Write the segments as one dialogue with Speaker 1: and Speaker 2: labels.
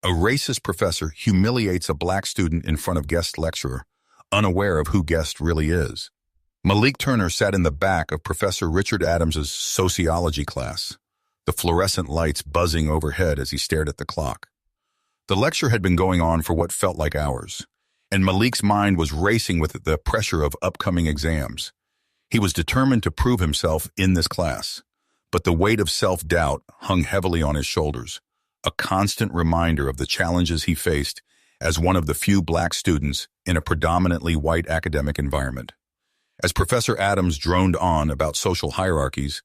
Speaker 1: A racist professor humiliates a black student in front of guest lecturer, unaware of who guest really is. Malik Turner sat in the back of Professor Richard Adams's sociology class, the fluorescent lights buzzing overhead as he stared at the clock. The lecture had been going on for what felt like hours, and Malik's mind was racing with the pressure of upcoming exams. He was determined to prove himself in this class, but the weight of self-doubt hung heavily on his shoulders, a constant reminder of the challenges he faced as one of the few black students in a predominantly white academic environment. As Professor Adams droned on about social hierarchies,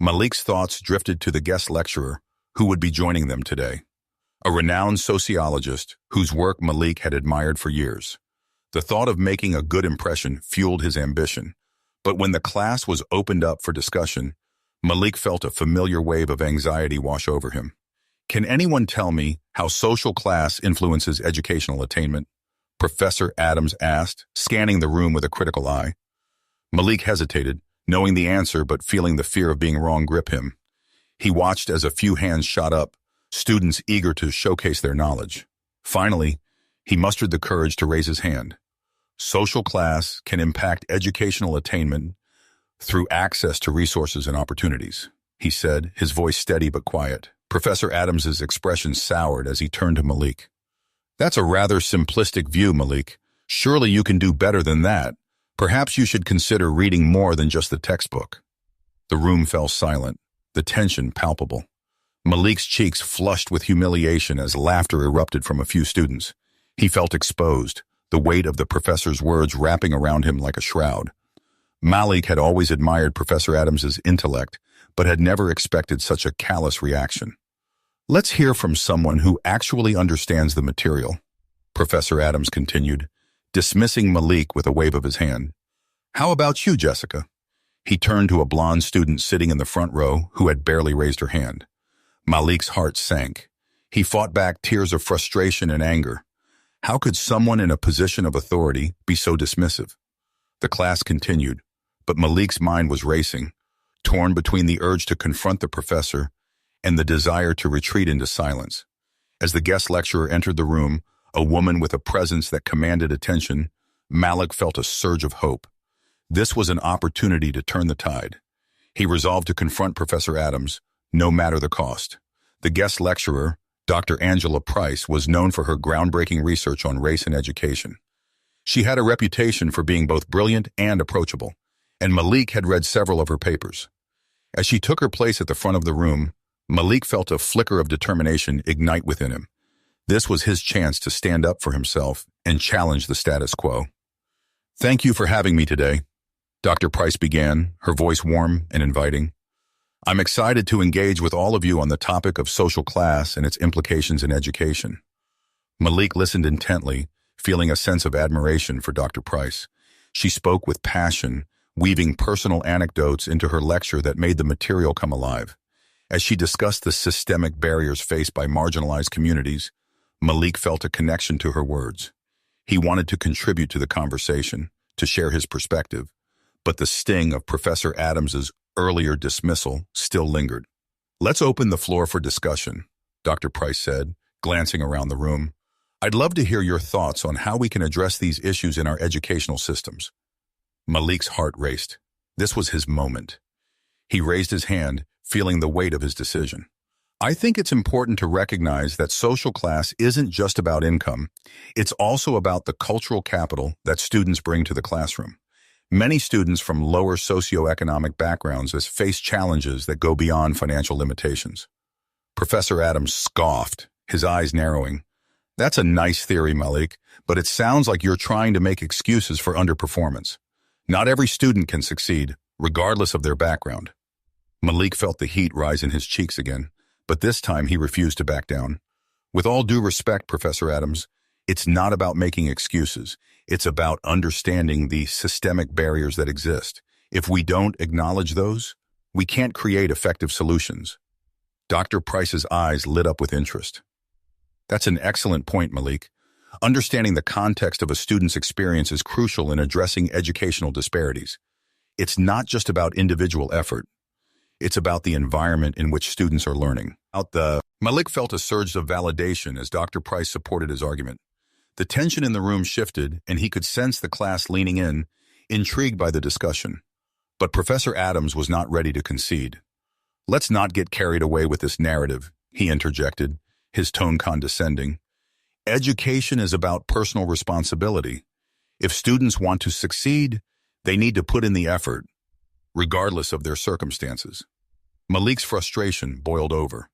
Speaker 1: Malik's thoughts drifted to the guest lecturer who would be joining them today, a renowned sociologist whose work Malik had admired for years. The thought of making a good impression fueled his ambition, but when the class was opened up for discussion, Malik felt a familiar wave of anxiety wash over him. "Can anyone tell me how social class influences educational attainment?" Professor Adams asked, scanning the room with a critical eye. Malik hesitated, knowing the answer but feeling the fear of being wrong grip him. He watched as a few hands shot up, students eager to showcase their knowledge. Finally, he mustered the courage to raise his hand. Social class can impact educational attainment through access to resources and opportunities, he said, his voice steady but quiet. Professor Adams's expression soured as he turned to Malik. "That's a rather simplistic view, Malik. Surely you can do better than that. Perhaps you should consider reading more than just the textbook." The room fell silent, the tension palpable. Malik's cheeks flushed with humiliation as laughter erupted from a few students. He felt exposed, the weight of the professor's words wrapping around him like a shroud. Malik had always admired Professor Adams's intellect, but had never expected such a callous reaction. "Let's hear from someone who actually understands the material," Professor Adams continued, dismissing Malik with a wave of his hand. "How about you, Jessica?" He turned to a blonde student sitting in the front row who had barely raised her hand. Malik's heart sank. He fought back tears of frustration and anger. How could someone in a position of authority be so dismissive? The class continued, but Malik's mind was racing, torn between the urge to confront the professor and the desire to retreat into silence. As the guest lecturer entered the room, a woman with a presence that commanded attention, Malik felt a surge of hope. This was an opportunity to turn the tide. He resolved to confront Professor Adams, no matter the cost. The guest lecturer, Dr. Angela Price, was known for her groundbreaking research on race and education. She had a reputation for being both brilliant and approachable, and Malik had read several of her papers. As she took her place at the front of the room, Malik felt a flicker of determination ignite within him. This was his chance to stand up for himself and challenge the status quo. "Thank you for having me today," Dr. Price began, her voice warm and inviting. "I'm excited to engage with all of you on the topic of social class and its implications in education." Malik listened intently, feeling a sense of admiration for Dr. Price. She spoke with passion, weaving personal anecdotes into her lecture that made the material come alive. As she discussed the systemic barriers faced by marginalized communities, Malik felt a connection to her words. He wanted to contribute to the conversation, to share his perspective, but the sting of Professor Adams's earlier dismissal still lingered. "Let's open the floor for discussion," Dr. Price said, glancing around the room. "I'd love to hear your thoughts on how we can address these issues in our educational systems." Malik's heart raced. This was his moment. He raised his hand, feeling the weight of his decision. "I think it's important to recognize that social class isn't just about income. It's also about the cultural capital that students bring to the classroom. Many students from lower socioeconomic backgrounds face challenges that go beyond financial limitations." Professor Adams scoffed, his eyes narrowing. "That's a nice theory, Malik, but it sounds like you're trying to make excuses for underperformance. Not every student can succeed, regardless of their background." Malik felt the heat rise in his cheeks again, but this time he refused to back down. "With all due respect, Professor Adams, it's not about making excuses. It's about understanding the systemic barriers that exist. If we don't acknowledge those, we can't create effective solutions." Dr. Price's eyes lit up with interest. "That's an excellent point, Malik. Understanding the context of a student's experience is crucial in addressing educational disparities. It's not just about individual effort. It's about the environment in which students are learning. Malik felt a surge of validation as Dr. Price supported his argument. The tension in the room shifted, and he could sense the class leaning in, intrigued by the discussion. But Professor Adams was not ready to concede. "Let's not get carried away with this narrative," he interjected, his tone condescending. "Education is about personal responsibility. If students want to succeed, they need to put in the effort, regardless of their circumstances." Malik's frustration boiled over.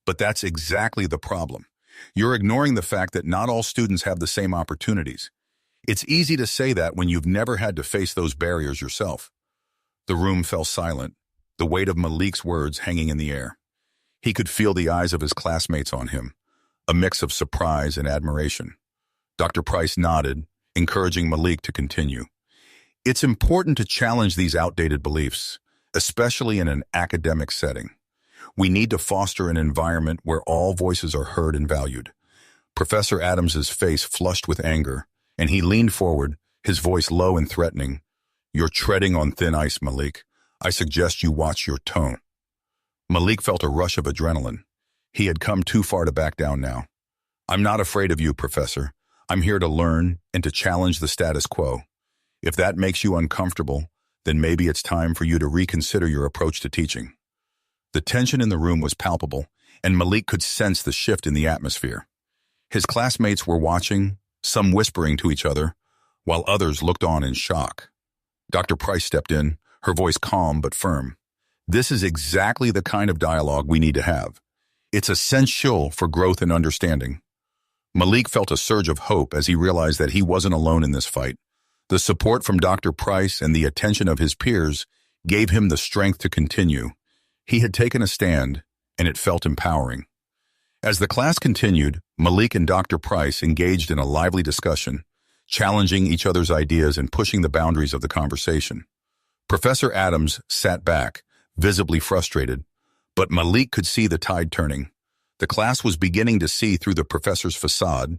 Speaker 1: "But that's exactly the problem. You're ignoring the fact that not all students have the same opportunities. It's easy to say that when you've never had to face those barriers yourself." The room fell silent, the weight of Malik's words hanging in the air. He could feel the eyes of his classmates on him, a mix of surprise and admiration. Dr. Price nodded, encouraging Malik to continue. "It's important to challenge these outdated beliefs, especially in an academic setting. We need to foster an environment where all voices are heard and valued." Professor Adams's face flushed with anger, and he leaned forward, his voice low and threatening. "You're treading on thin ice, Malik. I suggest you watch your tone." Malik felt a rush of adrenaline. He had come too far to back down now. "I'm not afraid of you, Professor. I'm here to learn and to challenge the status quo. If that makes you uncomfortable, then maybe it's time for you to reconsider your approach to teaching." The tension in the room was palpable, and Malik could sense the shift in the atmosphere. His classmates were watching, some whispering to each other, while others looked on in shock. Dr. Price stepped in, her voice calm but firm. "This is exactly the kind of dialogue we need to have. It's essential for growth and understanding." Malik felt a surge of hope as he realized that he wasn't alone in this fight. The support from Dr. Price and the attention of his peers gave him the strength to continue. He had taken a stand, and it felt empowering. As the class continued, Malik and Dr. Price engaged in a lively discussion, challenging each other's ideas and pushing the boundaries of the conversation. Professor Adams sat back, visibly frustrated, but Malik could see the tide turning. The class was beginning to see through the professor's facade,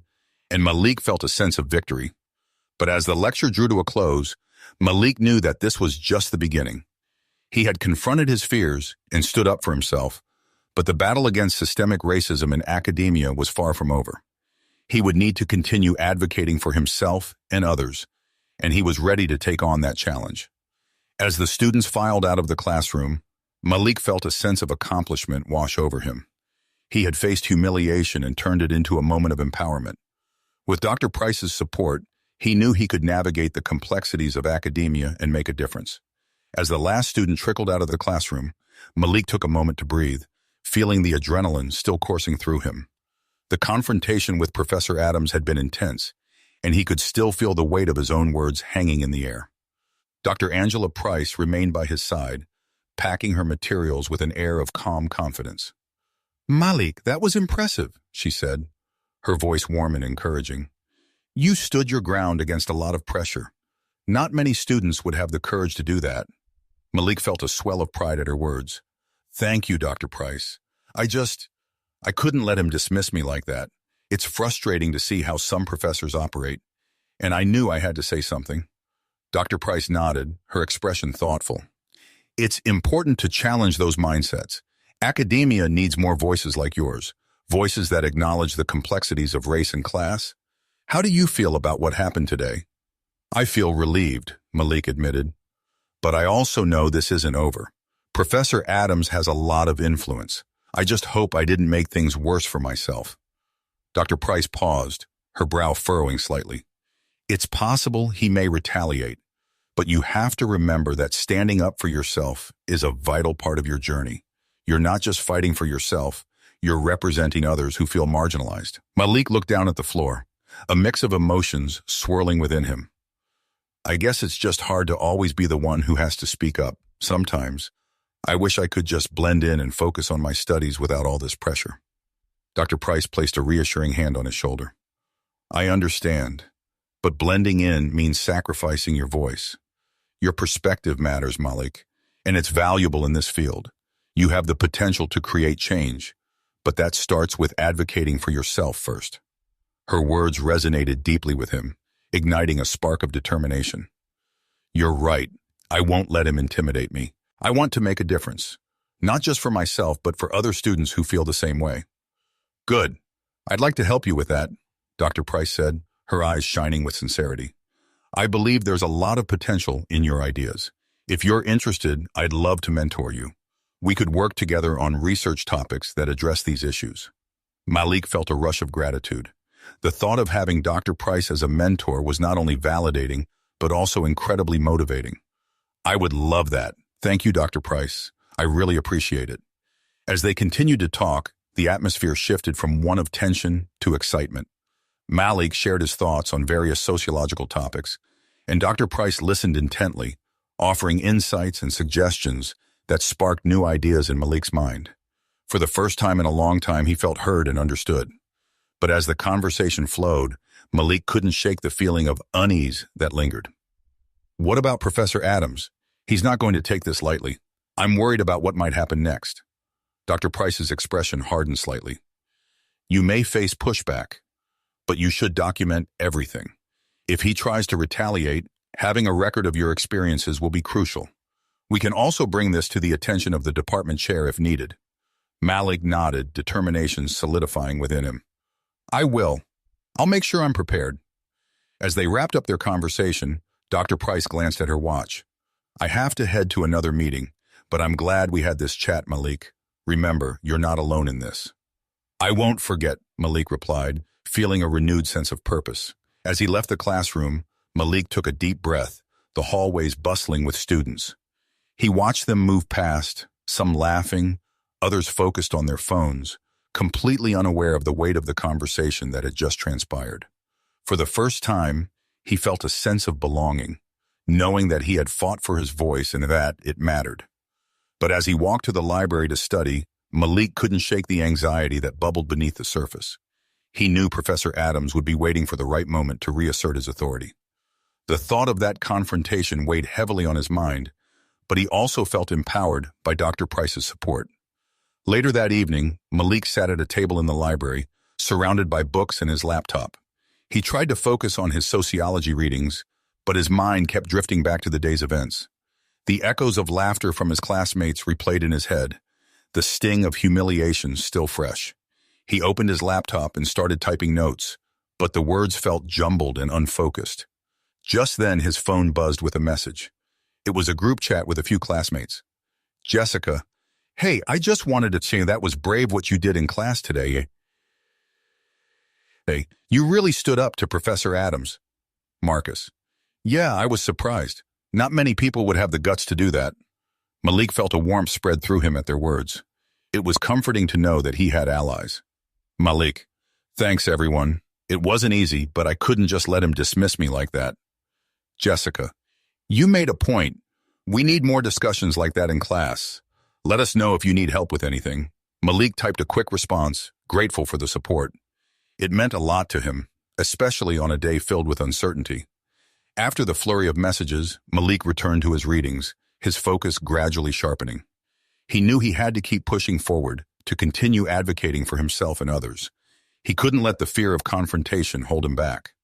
Speaker 1: and Malik felt a sense of victory. But as the lecture drew to a close, Malik knew that this was just the beginning. He had confronted his fears and stood up for himself, but the battle against systemic racism in academia was far from over. He would need to continue advocating for himself and others, and he was ready to take on that challenge. As the students filed out of the classroom, Malik felt a sense of accomplishment wash over him. He had faced humiliation and turned it into a moment of empowerment. With Dr. Price's support, he knew he could navigate the complexities of academia and make a difference. As the last student trickled out of the classroom, Malik took a moment to breathe, feeling the adrenaline still coursing through him. The confrontation with Professor Adams had been intense, and he could still feel the weight of his own words hanging in the air. Dr. Angela Price remained by his side, packing her materials with an air of calm confidence. "Malik, that was impressive," she said, her voice warm and encouraging. "You stood your ground against a lot of pressure. Not many students would have the courage to do that." Malik felt a swell of pride at her words. "Thank you, Dr. Price. I couldn't let him dismiss me like that. It's frustrating to see how some professors operate, and I knew I had to say something." Dr. Price nodded, her expression thoughtful. "It's important to challenge those mindsets. Academia needs more voices like yours, voices that acknowledge the complexities of race and class. How do you feel about what happened today?" "I feel relieved," Malik admitted. "But I also know this isn't over. Professor Adams has a lot of influence. I just hope I didn't make things worse for myself." Dr. Price paused, her brow furrowing slightly. "It's possible he may retaliate, but you have to remember that standing up for yourself is a vital part of your journey. You're not just fighting for yourself, you're representing others who feel marginalized." Malik looked down at the floor, a mix of emotions swirling within him. "I guess it's just hard to always be the one who has to speak up. Sometimes, I wish I could just blend in and focus on my studies without all this pressure." Dr. Price placed a reassuring hand on his shoulder. "I understand, but blending in means sacrificing your voice. Your perspective matters, Malik, and it's valuable in this field. You have the potential to create change, but that starts with advocating for yourself first." Her words resonated deeply with him, igniting a spark of determination. "You're right. I won't let him intimidate me. I want to make a difference. not just for myself, but for other students who feel the same way. Good. I'd like to help you with that, Dr. Price said, her eyes shining with sincerity. I believe there's a lot of potential in your ideas. If you're interested, I'd love to mentor you. We could work together on research topics that address these issues. Malik felt a rush of gratitude. The thought of having Dr. Price as a mentor was not only validating, but also incredibly motivating. I would love that. Thank you, Dr. Price. I really appreciate it. As they continued to talk, the atmosphere shifted from one of tension to excitement. Malik shared his thoughts on various sociological topics, and Dr. Price listened intently, offering insights and suggestions that sparked new ideas in Malik's mind. For the first time in a long time, he felt heard and understood. But as the conversation flowed, Malik couldn't shake the feeling of unease that lingered. What about Professor Adams? He's not going to take this lightly. I'm worried about what might happen next. Dr. Price's expression hardened slightly. You may face pushback, but you should document everything. If he tries to retaliate, having a record of your experiences will be crucial. We can also bring this to the attention of the department chair if needed. Malik nodded, determination solidifying within him. I will. I'll make sure I'm prepared. As they wrapped up their conversation, Dr. Price glanced at her watch. I have to head to another meeting, but I'm glad we had this chat, Malik. Remember, you're not alone in this. I won't forget, Malik replied, feeling a renewed sense of purpose. As he left the classroom, Malik took a deep breath, the hallways bustling with students. He watched them move past, some laughing, others focused on their phones, completely unaware of the weight of the conversation that had just transpired. For the first time, he felt a sense of belonging, knowing that he had fought for his voice and that it mattered. But as he walked to the library to study, Malik couldn't shake the anxiety that bubbled beneath the surface. He knew Professor Adams would be waiting for the right moment to reassert his authority. The thought of that confrontation weighed heavily on his mind, but he also felt empowered by Dr. Price's support. Later that evening, Malik sat at a table in the library, surrounded by books and his laptop. He tried to focus on his sociology readings, but his mind kept drifting back to the day's events. The echoes of laughter from his classmates replayed in his head, the sting of humiliation still fresh. He opened his laptop and started typing notes, but the words felt jumbled and unfocused. Just then, his phone buzzed with a message. It was a group chat with a few classmates. Jessica, hey, I just wanted to say that was brave what you did in class today. Hey, you really stood up to Professor Adams. Marcus, yeah, I was surprised. Not many people would have the guts to do that. Malik felt a warmth spread through him at their words. It was comforting to know that he had allies. Malik, thanks everyone. It wasn't easy, but I couldn't just let him dismiss me like that. Jessica, you made a point. We need more discussions like that in class. Let us know if you need help with anything. Malik typed a quick response, grateful for the support. It meant a lot to him, especially on a day filled with uncertainty. After the flurry of messages, Malik returned to his readings, his focus gradually sharpening. He knew he had to keep pushing forward, to continue advocating for himself and others. He couldn't let the fear of confrontation hold him back.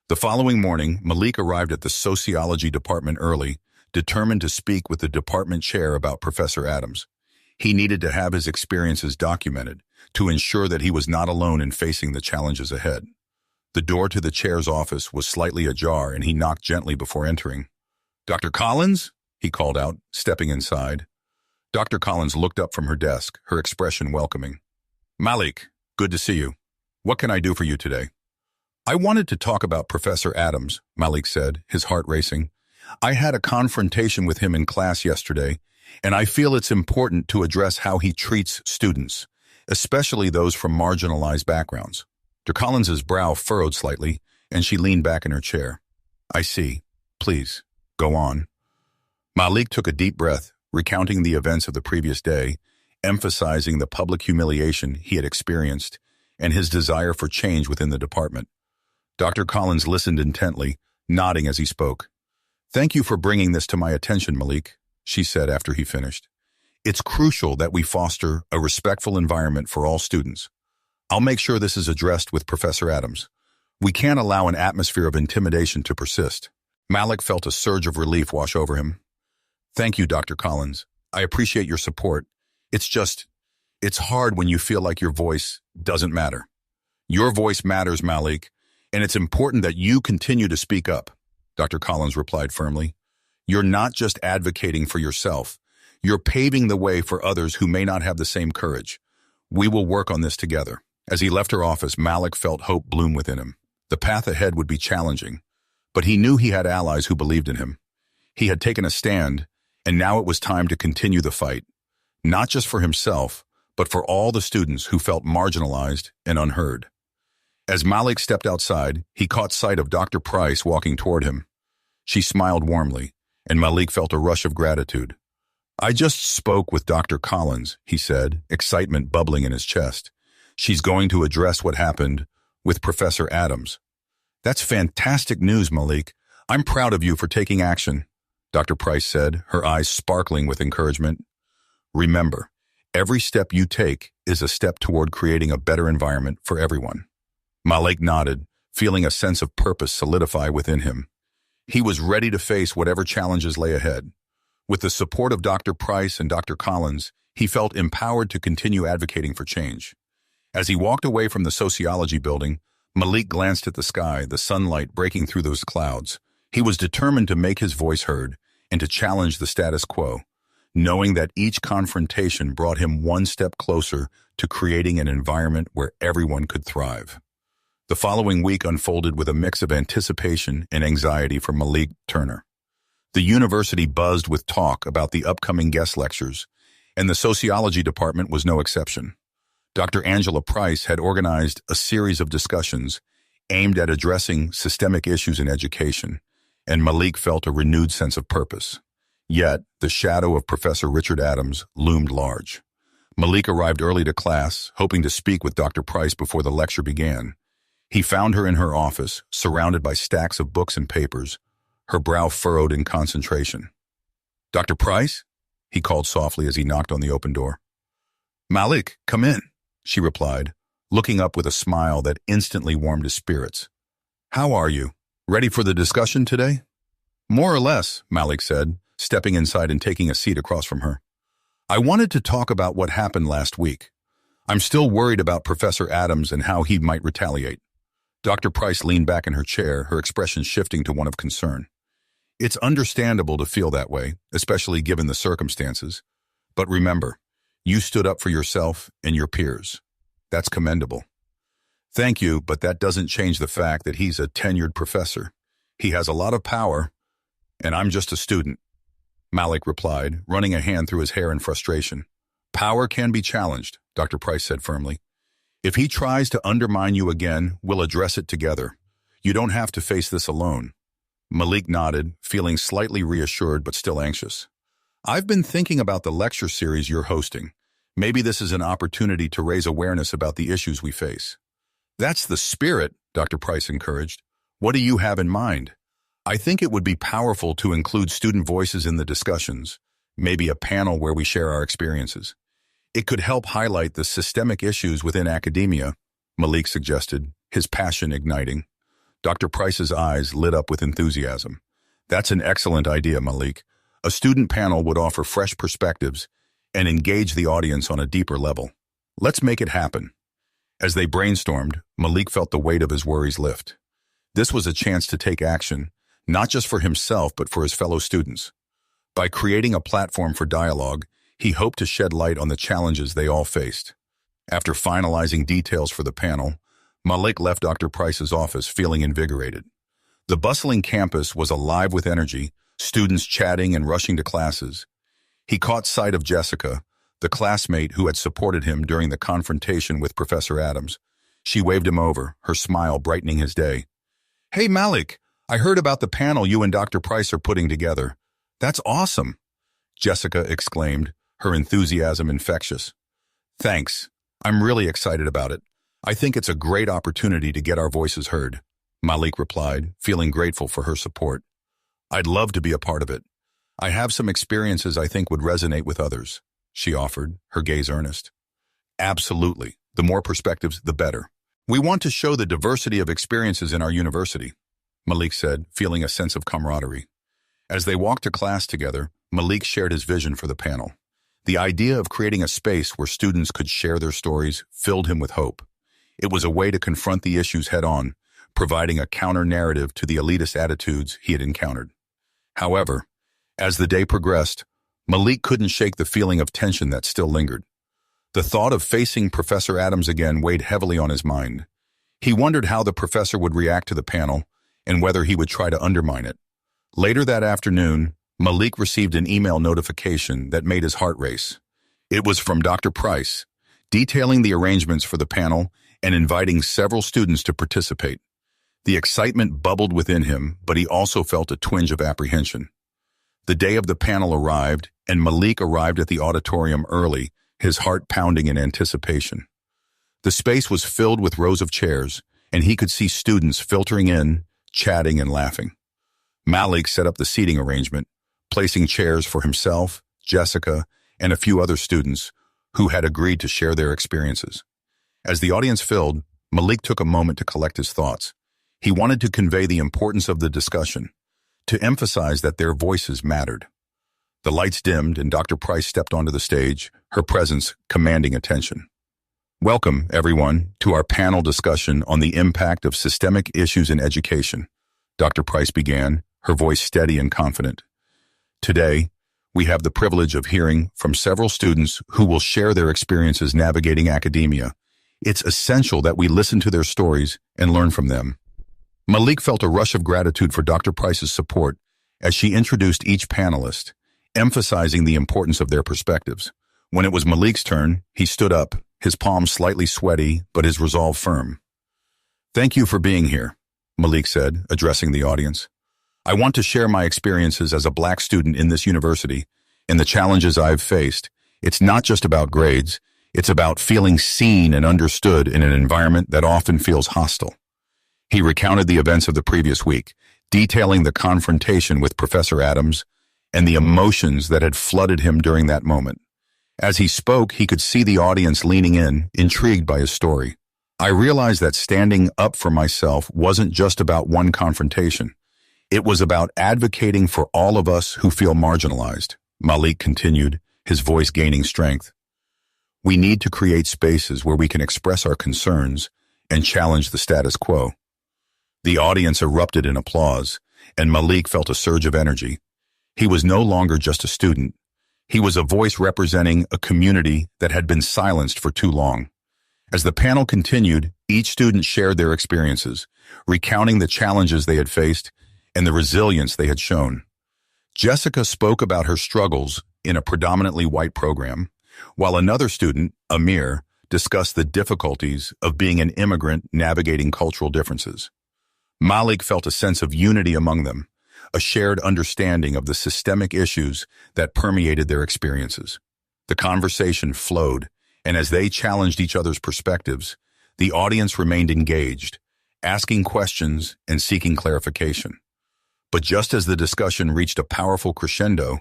Speaker 1: The following morning, Malik arrived at the sociology department early, determined to speak with the department chair about Professor Adams. He needed to have his experiences documented to ensure that he was not alone in facing the challenges ahead. The door to the chair's office was slightly ajar, and he knocked gently before entering. Dr. Collins? He called out, stepping inside. Dr. Collins looked up from her desk, her expression welcoming. Malik, good to see you. What can I do for you today? I wanted to talk about Professor Adams, Malik said, his heart racing. I had a confrontation with him in class yesterday, and I feel it's important to address how he treats students, especially those from marginalized backgrounds. Dr. Collins's brow furrowed slightly, and she leaned back in her chair. I see. Please, go on. Malik took a deep breath, recounting the events of the previous day, emphasizing the public humiliation he had experienced and his desire for change within the department. Dr. Collins listened intently, nodding as he spoke. Thank you for bringing this to my attention, Malik, she said after he finished. It's crucial that we foster a respectful environment for all students. I'll make sure this is addressed with Professor Adams. We can't allow an atmosphere of intimidation to persist. Malik felt a surge of relief wash over him. Thank you, Dr. Collins. I appreciate your support, It's hard when you feel like your voice doesn't matter. Your voice matters, Malik, and it's important that you continue to speak up, Dr. Collins replied firmly. You're not just advocating for yourself. You're paving the way for others who may not have the same courage. We will work on this together. As he left her office, Malik felt hope bloom within him. The path ahead would be challenging, but he knew he had allies who believed in him. He had taken a stand, and now it was time to continue the fight, not just for himself, but for all the students who felt marginalized and unheard. As Malik stepped outside, he caught sight of Dr. Price walking toward him. She smiled warmly, and Malik felt a rush of gratitude. I just spoke with Dr. Collins, he said, excitement bubbling in his chest. She's going to address what happened with Professor Adams. That's fantastic news, Malik. I'm proud of you for taking action, Dr. Price said, her eyes sparkling with encouragement. Remember, every step you take is a step toward creating a better environment for everyone. Malik nodded, feeling a sense of purpose solidify within him. He was ready to face whatever challenges lay ahead. With the support of Dr. Price and Dr. Collins, he felt empowered to continue advocating for change. As he walked away from the sociology building, Malik glanced at the sky, the sunlight breaking through those clouds. He was determined to make his voice heard and to challenge the status quo, knowing that each confrontation brought him one step closer to creating an environment where everyone could thrive. The following week unfolded with a mix of anticipation and anxiety for Malik Turner. The university buzzed with talk about the upcoming guest lectures, and the sociology department was no exception. Dr. Angela Price had organized a series of discussions aimed at addressing systemic issues in education, and Malik felt a renewed sense of purpose. Yet, the shadow of Professor Richard Adams loomed large. Malik arrived early to class, hoping to speak with Dr. Price before the lecture began. He found her in her office, surrounded by stacks of books and papers, her brow furrowed in concentration. Dr. Price? He called softly as he knocked on the open door. Malik, come in, she replied, looking up with a smile that instantly warmed his spirits. How are you? Ready for the discussion today? More or less, Malik said, stepping inside and taking a seat across from her. I wanted to talk about what happened last week. I'm still worried about Professor Adams and how he might retaliate. Dr. Price leaned back in her chair, her expression shifting to one of concern. It's understandable to feel that way, especially given the circumstances. But remember, you stood up for yourself and your peers. That's commendable. Thank you, but that doesn't change the fact that he's a tenured professor. He has a lot of power, and I'm just a student, Malik replied, running a hand through his hair in frustration. Power can be challenged, Dr. Price said firmly. If he tries to undermine you again, we'll address it together. You don't have to face this alone. Malik nodded, feeling slightly reassured but still anxious. I've been thinking about the lecture series you're hosting. Maybe this is an opportunity to raise awareness about the issues we face. That's the spirit, Dr. Price encouraged. What do you have in mind? I think it would be powerful to include student voices in the discussions, maybe a panel where we share our experiences. It could help highlight the systemic issues within academia, Malik suggested, his passion igniting. Dr. Price's eyes lit up with enthusiasm. That's an excellent idea, Malik. A student panel would offer fresh perspectives and engage the audience on a deeper level. Let's make it happen. As they brainstormed, Malik felt the weight of his worries lift. This was a chance to take action, not just for himself but for his fellow students. By creating a platform for dialogue, he hoped to shed light on the challenges they all faced. After finalizing details for the panel, Malik left Dr. Price's office feeling invigorated. The bustling campus was alive with energy, students chatting and rushing to classes. He caught sight of Jessica, the classmate who had supported him during the confrontation with Professor Adams. She waved him over, her smile brightening his day. Hey, Malik, I heard about the panel you and Dr. Price are putting together. That's awesome, Jessica exclaimed, her enthusiasm infectious. Thanks. I'm really excited about it. I think it's a great opportunity to get our voices heard, Malik replied, feeling grateful for her support. I'd love to be a part of it. I have some experiences I think would resonate with others, she offered, her gaze earnest. Absolutely. The more perspectives, the better. We want to show the diversity of experiences in our university, Malik said, feeling a sense of camaraderie. As they walked to class together, Malik shared his vision for the panel. The idea of creating a space where students could share their stories filled him with hope. It was a way to confront the issues head-on, providing a counter-narrative to the elitist attitudes he had encountered. However, as the day progressed, Malik couldn't shake the feeling of tension that still lingered. The thought of facing Professor Adams again weighed heavily on his mind. He wondered how the professor would react to the panel and whether he would try to undermine it. Later that afternoon, Malik received an email notification that made his heart race. It was from Dr. Price, detailing the arrangements for the panel and inviting several students to participate. The excitement bubbled within him, but he also felt a twinge of apprehension. The day of the panel arrived, and Malik arrived at the auditorium early, his heart pounding in anticipation. The space was filled with rows of chairs, and he could see students filtering in, chatting and laughing. Malik set up the seating arrangement, placing chairs for himself, Jessica, and a few other students who had agreed to share their experiences. As the audience filled, Malik took a moment to collect his thoughts. He wanted to convey the importance of the discussion, to emphasize that their voices mattered. The lights dimmed and Dr. Price stepped onto the stage, her presence commanding attention. Welcome, everyone, to our panel discussion on the impact of systemic issues in education. Dr. Price began, her voice steady and confident. Today, we have the privilege of hearing from several students who will share their experiences navigating academia. It's essential that we listen to their stories and learn from them. Malik felt a rush of gratitude for Dr. Price's support as she introduced each panelist, emphasizing the importance of their perspectives. When it was Malik's turn, he stood up, his palms slightly sweaty, but his resolve firm. "Thank you for being here," Malik said, addressing the audience. "I want to share my experiences as a Black student in this university and the challenges I've faced. It's not just about grades. It's about feeling seen and understood in an environment that often feels hostile." He recounted the events of the previous week, detailing the confrontation with Professor Adams and the emotions that had flooded him during that moment. As he spoke, he could see the audience leaning in, intrigued by his story. "I realized that standing up for myself wasn't just about one confrontation. It was about advocating for all of us who feel marginalized," Malik continued, his voice gaining strength. "We need to create spaces where we can express our concerns and challenge the status quo." The audience erupted in applause, and Malik felt a surge of energy. He was no longer just a student. He was a voice representing a community that had been silenced for too long. As the panel continued, each student shared their experiences, recounting the challenges they had faced and the resilience they had shown. Jessica spoke about her struggles in a predominantly white program, while another student, Amir, discussed the difficulties of being an immigrant navigating cultural differences. Malik felt a sense of unity among them, a shared understanding of the systemic issues that permeated their experiences. The conversation flowed, and as they challenged each other's perspectives, the audience remained engaged, asking questions and seeking clarification. But just as the discussion reached a powerful crescendo,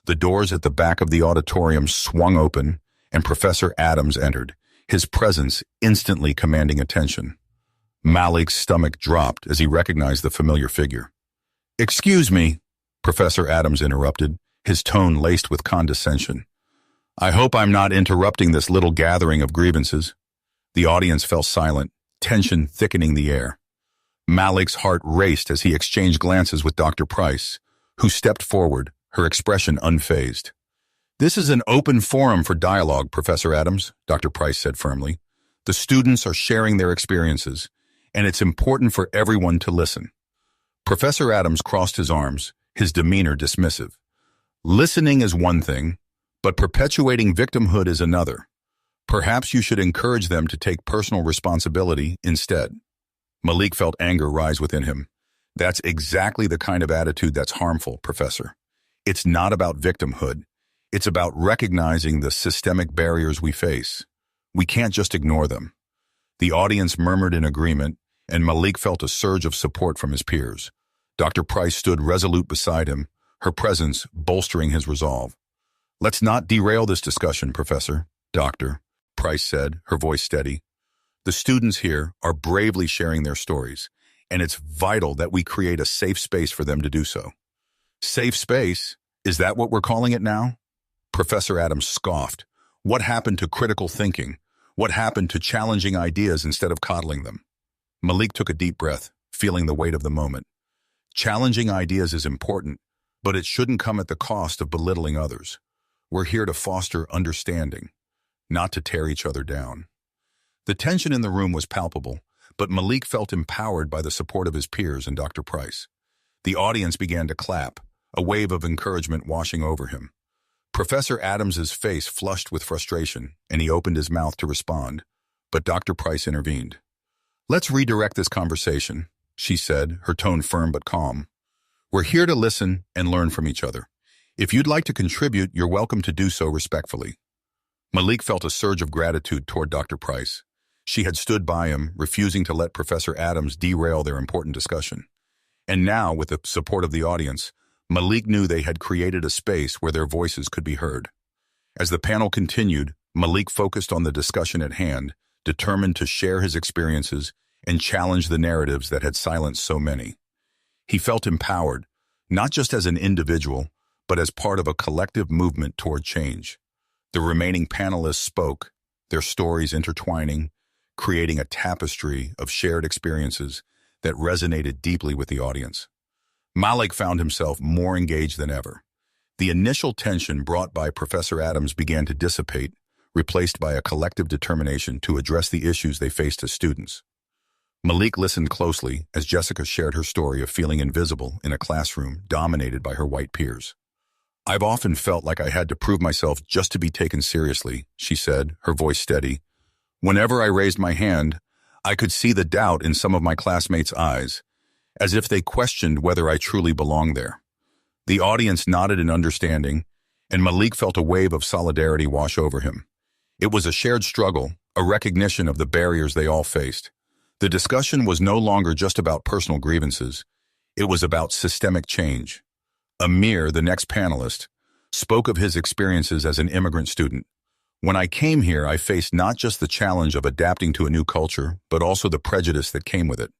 Speaker 1: the doors at the back of the auditorium swung open and Professor Adams entered, his presence instantly commanding attention. Malik's stomach dropped as he recognized the familiar figure. "Excuse me," Professor Adams interrupted, his tone laced with condescension. "I hope I'm not interrupting this little gathering of grievances." The audience fell silent, tension thickening the air. Malik's heart raced as he exchanged glances with Dr. Price, who stepped forward, her expression unfazed. "This is an open forum for dialogue, Professor Adams," Dr. Price said firmly. "The students are sharing their experiences, and it's important for everyone to listen." Professor Adams crossed his arms, his demeanor dismissive. "Listening is one thing, but perpetuating victimhood is another. Perhaps you should encourage them to take personal responsibility instead." Malik felt anger rise within him. "That's exactly the kind of attitude that's harmful, Professor. It's not about victimhood. It's about recognizing the systemic barriers we face. We can't just ignore them." The audience murmured in agreement, and Malik felt a surge of support from his peers. Dr. Price stood resolute beside him, her presence bolstering his resolve. "Let's not derail this discussion, Professor." "Doctor," Price said, her voice steady. "The students here are bravely sharing their stories, and it's vital that we create a safe space for them to do so." "Safe space? Is that what we're calling it now?" Professor Adams scoffed. What happened to critical thinking? What happened to challenging ideas instead of coddling them? Malik took a deep breath, feeling the weight of the moment. Challenging ideas is important, but it shouldn't come at the cost of belittling others. We're here to foster understanding, not to tear each other down. The tension in the room was palpable, but Malik felt empowered by the support of his peers and Dr. Price. The audience began to clap, a wave of encouragement washing over him. Professor Adams's face flushed with frustration, and he opened his mouth to respond, but Dr. Price intervened. "Let's redirect this conversation," she said, her tone firm but calm. "We're here to listen and learn from each other. If you'd like to contribute, you're welcome to do so respectfully." Malik felt a surge of gratitude toward Dr. Price. She had stood by him, refusing to let Professor Adams derail their important discussion. And now, with the support of the audience, Malik knew they had created a space where their voices could be heard. As the panel continued, Malik focused on the discussion at hand, determined to share his experiences and challenge the narratives that had silenced so many. He felt empowered, not just as an individual, but as part of a collective movement toward change. The remaining panelists spoke, their stories intertwining, creating a tapestry of shared experiences that resonated deeply with the audience. Malik found himself more engaged than ever. The initial tension brought by Professor Adams began to dissipate, replaced by a collective determination to address the issues they faced as students. Malik listened closely as Jessica shared her story of feeling invisible in a classroom dominated by her white peers. "I've often felt like I had to prove myself just to be taken seriously," she said, her voice steady. "Whenever I raised my hand, I could see the doubt in some of my classmates' eyes, as if they questioned whether I truly belonged there." The audience nodded in understanding, and Malik felt a wave of solidarity wash over him. It was a shared struggle, a recognition of the barriers they all faced. The discussion was no longer just about personal grievances. It was about systemic change. Amir, the next panelist, spoke of his experiences as an immigrant student. "When I came here, I faced not just the challenge of adapting to a new culture, but also the prejudice that came with it.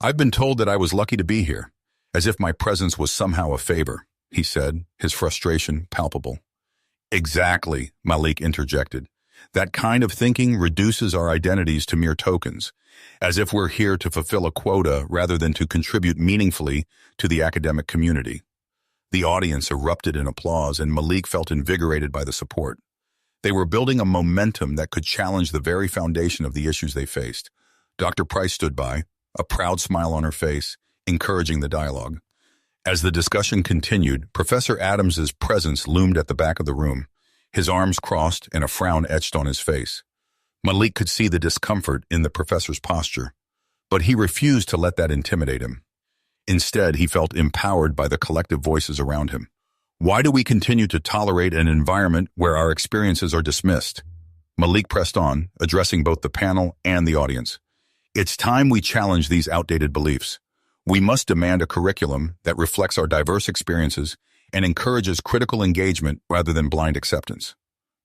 Speaker 1: I've been told that I was lucky to be here, as if my presence was somehow a favor," he said, his frustration palpable. "Exactly," Malik interjected. "That kind of thinking reduces our identities to mere tokens, as if we're here to fulfill a quota rather than to contribute meaningfully to the academic community." The audience erupted in applause, and Malik felt invigorated by the support. They were building a momentum that could challenge the very foundation of the issues they faced. Dr. Price stood by, a proud smile on her face, encouraging the dialogue. As the discussion continued, Professor Adams's presence loomed at the back of the room, his arms crossed and a frown etched on his face. Malik could see the discomfort in the professor's posture, but he refused to let that intimidate him. Instead, he felt empowered by the collective voices around him. "Why do we continue to tolerate an environment where our experiences are dismissed?" Malik pressed on, addressing both the panel and the audience. "It's time we challenge these outdated beliefs. We must demand a curriculum that reflects our diverse experiences and encourages critical engagement rather than blind acceptance."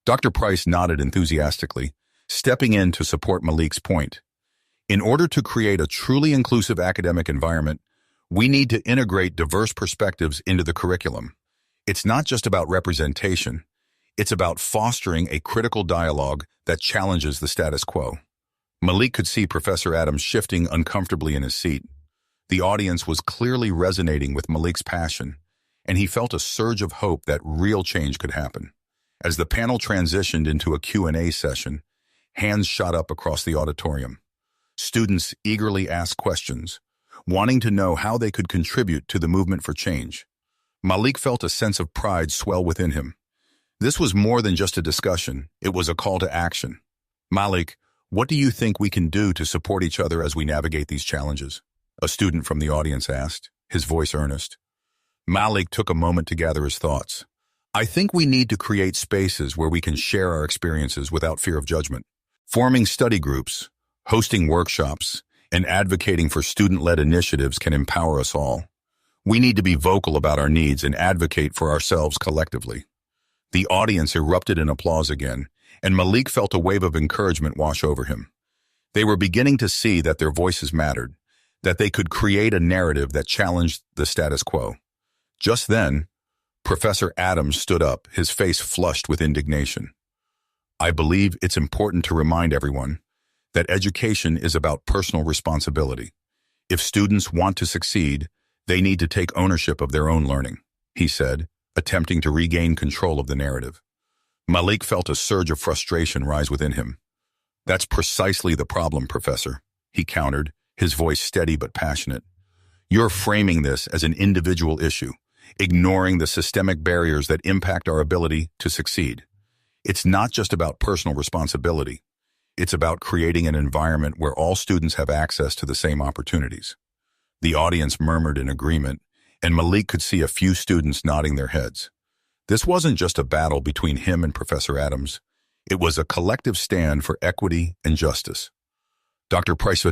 Speaker 1: Dr. Price nodded enthusiastically, stepping in to support Malik's point. "In order to create a truly inclusive academic environment, we need to integrate diverse perspectives into the curriculum. It's not just about representation, it's about fostering a critical dialogue that challenges the status quo." Malik could see Professor Adams shifting uncomfortably in his seat. The audience was clearly resonating with Malik's passion, and he felt a surge of hope that real change could happen. As the panel transitioned into a Q&A session, hands shot up across the auditorium. Students eagerly asked questions, wanting to know how they could contribute to the movement for change. Malik felt a sense of pride swell within him. This was more than just a discussion, it was a call to action. "Malik, what do you think we can do to support each other as we navigate these challenges?" a student from the audience asked, his voice earnest. Malik took a moment to gather his thoughts. "I think we need to create spaces where we can share our experiences without fear of judgment. Forming study groups, hosting workshops, and advocating for student-led initiatives can empower us all. We need to be vocal about our needs and advocate for ourselves collectively." The audience erupted in applause again, and Malik felt a wave of encouragement wash over him. They were beginning to see that their voices mattered, that they could create a narrative that challenged the status quo. Just then, Professor Adams stood up, his face flushed with indignation. I believe it's important to remind everyone that education is about personal responsibility. If students want to succeed, they need to take ownership of their own learning, he said, attempting to regain control of the narrative. Malik felt a surge of frustration rise within him. That's precisely the problem, Professor, he countered, his voice steady but passionate. You're framing this as an individual issue, ignoring the systemic barriers that impact our ability to succeed. It's not just about personal responsibility. It's about creating an environment where all students have access to the same opportunities. The audience murmured in agreement, and Malik could see a few students nodding their heads. This wasn't just a battle between him and Professor Adams. It was a collective stand for equity and justice. Dr. Price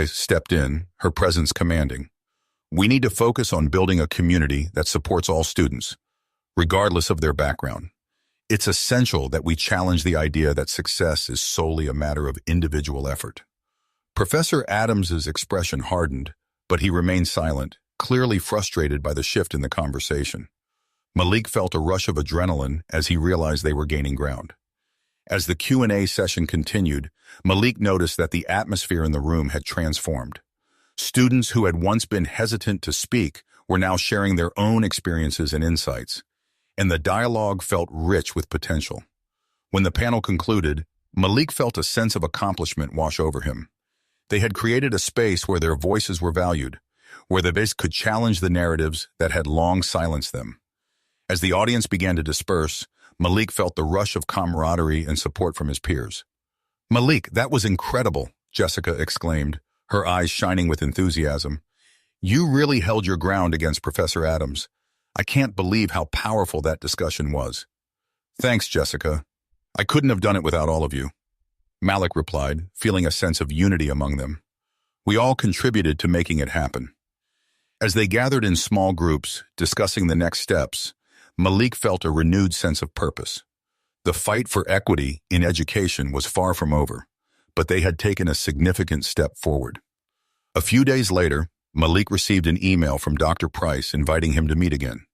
Speaker 1: stepped in, her presence commanding. We need to focus on building a community that supports all students, regardless of their background. It's essential that we challenge the idea that success is solely a matter of individual effort. Professor Adams's expression hardened, but he remained silent, clearly frustrated by the shift in the conversation. Malik felt a rush of adrenaline as he realized they were gaining ground. As the Q&A session continued, Malik noticed that the atmosphere in the room had transformed. Students who had once been hesitant to speak were now sharing their own experiences and insights, and the dialogue felt rich with potential. When the panel concluded, Malik felt a sense of accomplishment wash over him. They had created a space where their voices were valued, where the base could challenge the narratives that had long silenced them. As the audience began to disperse, Malik felt the rush of camaraderie and support from his peers. Malik, that was incredible, Jessica exclaimed, her eyes shining with enthusiasm. You really held your ground against Professor Adams. I can't believe how powerful that discussion was. Thanks, Jessica. I couldn't have done it without all of you. Malik replied, feeling a sense of unity among them. We all contributed to making it happen. As they gathered in small groups, discussing the next steps, Malik felt a renewed sense of purpose. The fight for equity in education was far from over, but they had taken a significant step forward. A few days later, Malik received an email from Dr. Price inviting him to meet again.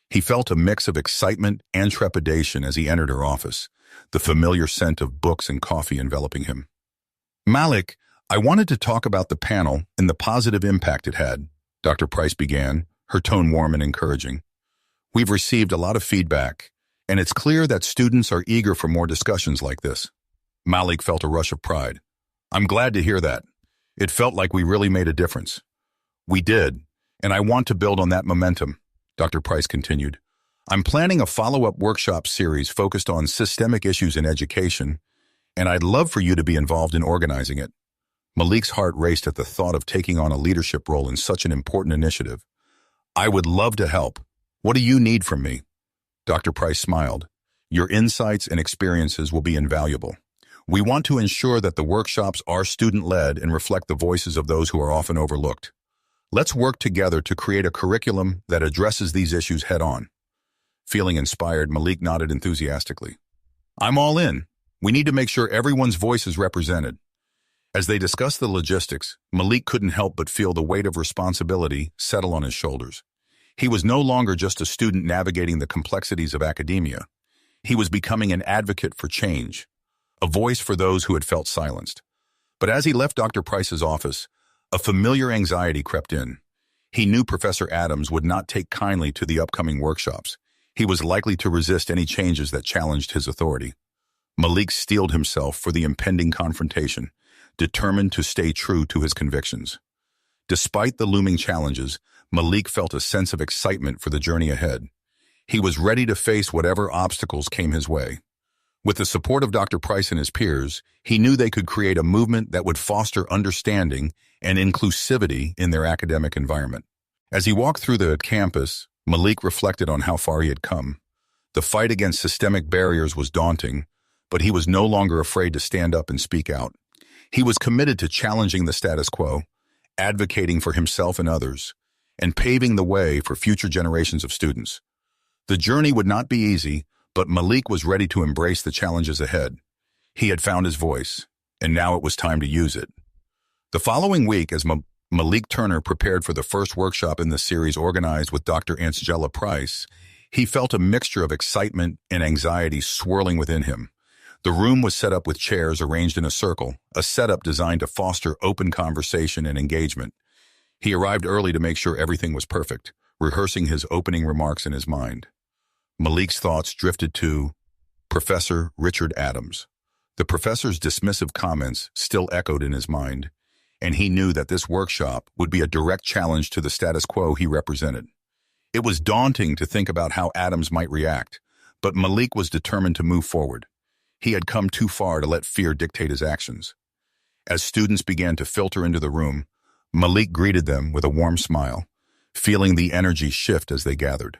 Speaker 1: He felt a mix of excitement and trepidation as he entered her office, the familiar scent of books and coffee enveloping him. Malik, I wanted to talk about the panel and the positive impact it had, Dr. Price began, her tone warm and encouraging. We've received a lot of feedback, and it's clear that students are eager for more discussions like this. Malik felt a rush of pride. I'm glad to hear that. It felt like we really made a difference. We did, and I want to build on that momentum, Dr. Price continued. I'm planning a follow-up workshop series focused on systemic issues in education, and I'd love for you to be involved in organizing it. Malik's heart raced at the thought of taking on a leadership role in such an important initiative. I would love to help. What do you need from me? Dr. Price smiled. Your insights and experiences will be invaluable. We want to ensure that the workshops are student-led and reflect the voices of those who are often overlooked. Let's work together to create a curriculum that addresses these issues head-on. Feeling inspired, Malik nodded enthusiastically. I'm all in. We need to make sure everyone's voice is represented. As they discussed the logistics, Malik couldn't help but feel the weight of responsibility settle on his shoulders. He was no longer just a student navigating the complexities of academia. He was becoming an advocate for change, a voice for those who had felt silenced. But as he left Dr. Price's office, a familiar anxiety crept in. He knew Professor Adams would not take kindly to the upcoming workshops. He was likely to resist any changes that challenged his authority. Malik steeled himself for the impending confrontation, determined to stay true to his convictions. Despite the looming challenges, Malik felt a sense of excitement for the journey ahead. He was ready to face whatever obstacles came his way. With the support of Dr. Price and his peers, he knew they could create a movement that would foster understanding and inclusivity in their academic environment. As he walked through the campus, Malik reflected on how far he had come. The fight against systemic barriers was daunting, but he was no longer afraid to stand up and speak out. He was committed to challenging the status quo, advocating for himself and others, and paving the way for future generations of students. The journey would not be easy, but Malik was ready to embrace the challenges ahead. He had found his voice, and now it was time to use it. The following week, as Malik Turner prepared for the first workshop in the series organized with Dr. Angela Price. He felt a mixture of excitement and anxiety swirling within him. The room was set up with chairs arranged in a circle, a setup designed to foster open conversation and engagement. He arrived early to make sure everything was perfect, rehearsing his opening remarks in his mind. Malik's thoughts drifted to Professor Richard Adams. The professor's dismissive comments still echoed in his mind, and he knew that this workshop would be a direct challenge to the status quo he represented. It was daunting to think about how Adams might react, but Malik was determined to move forward. He had come too far to let fear dictate his actions. As students began to filter into the room, Malik greeted them with a warm smile, feeling the energy shift as they gathered.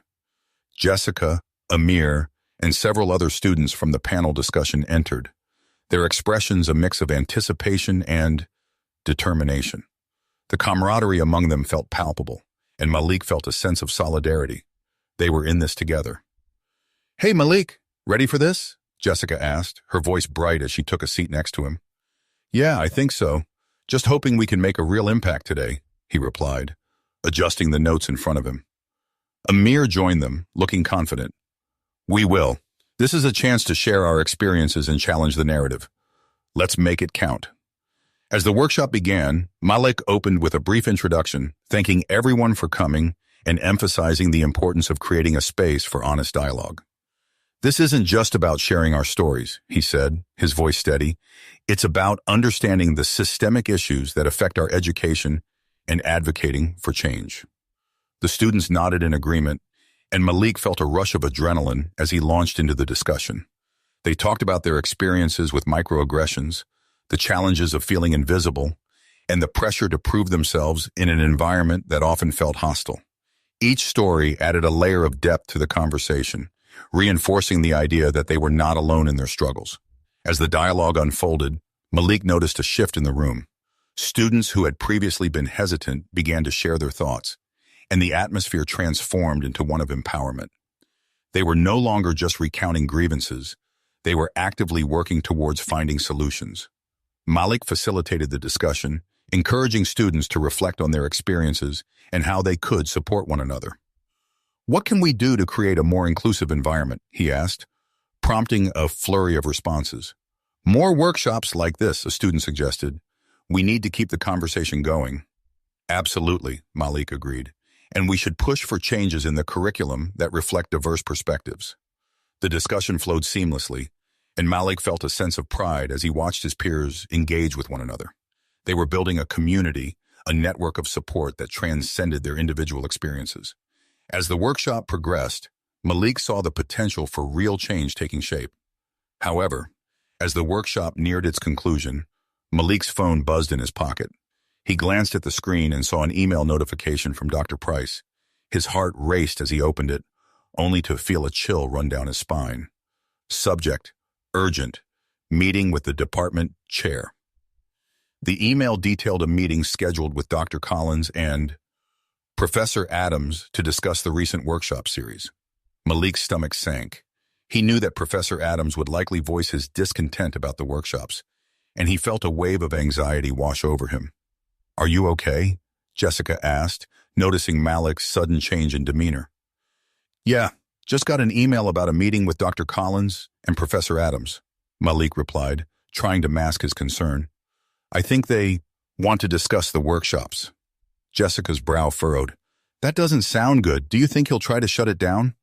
Speaker 1: Jessica, Amir, and several other students from the panel discussion entered, their expressions a mix of anticipation and determination. The camaraderie among them felt palpable, and Malik felt a sense of solidarity. They were in this together. "Hey, Malik, ready for this?" Jessica asked, her voice bright as she took a seat next to him. "Yeah, I think so. Just hoping we can make a real impact today," he replied, adjusting the notes in front of him. Amir joined them, looking confident. "We will. This is a chance to share our experiences and challenge the narrative. Let's make it count." As the workshop began, Malik opened with a brief introduction, thanking everyone for coming and emphasizing the importance of creating a space for honest dialogue. "This isn't just about sharing our stories," he said, his voice steady. "It's about understanding the systemic issues that affect our education and advocating for change." The students nodded in agreement, and Malik felt a rush of adrenaline as he launched into the discussion. They talked about their experiences with microaggressions, the challenges of feeling invisible, and the pressure to prove themselves in an environment that often felt hostile. Each story added a layer of depth to the conversation, reinforcing the idea that they were not alone in their struggles. As the dialogue unfolded, Malik noticed a shift in the room. Students who had previously been hesitant began to share their thoughts, and the atmosphere transformed into one of empowerment. They were no longer just recounting grievances, they were actively working towards finding solutions. Malik facilitated the discussion, encouraging students to reflect on their experiences and how they could support one another. "What can we do to create a more inclusive environment?" he asked, prompting a flurry of responses. "More workshops like this," a student suggested. "We need to keep the conversation going." "Absolutely," Malik agreed, "and we should push for changes in the curriculum that reflect diverse perspectives." The discussion flowed seamlessly, and Malik felt a sense of pride as he watched his peers engage with one another. They were building a community, a network of support that transcended their individual experiences. As the workshop progressed, Malik saw the potential for real change taking shape. However, as the workshop neared its conclusion, Malik's phone buzzed in his pocket. He glanced at the screen and saw an email notification from Dr. Price. His heart raced as he opened it, only to feel a chill run down his spine. Subject: urgent, meeting with the department chair. The email detailed a meeting scheduled with Dr. Collins and Professor Adams to discuss the recent workshop series. Malik's stomach sank. He knew that Professor Adams would likely voice his discontent about the workshops, and he felt a wave of anxiety wash over him. "Are you okay?" Jessica asked, noticing Malik's sudden change in demeanor. "Yeah, just got an email about a meeting with Dr. Collins and Professor Adams," Malik replied, trying to mask his concern. "I think they want to discuss the workshops." Jessica's brow furrowed. "That doesn't sound good. Do you think he'll try to shut it down?"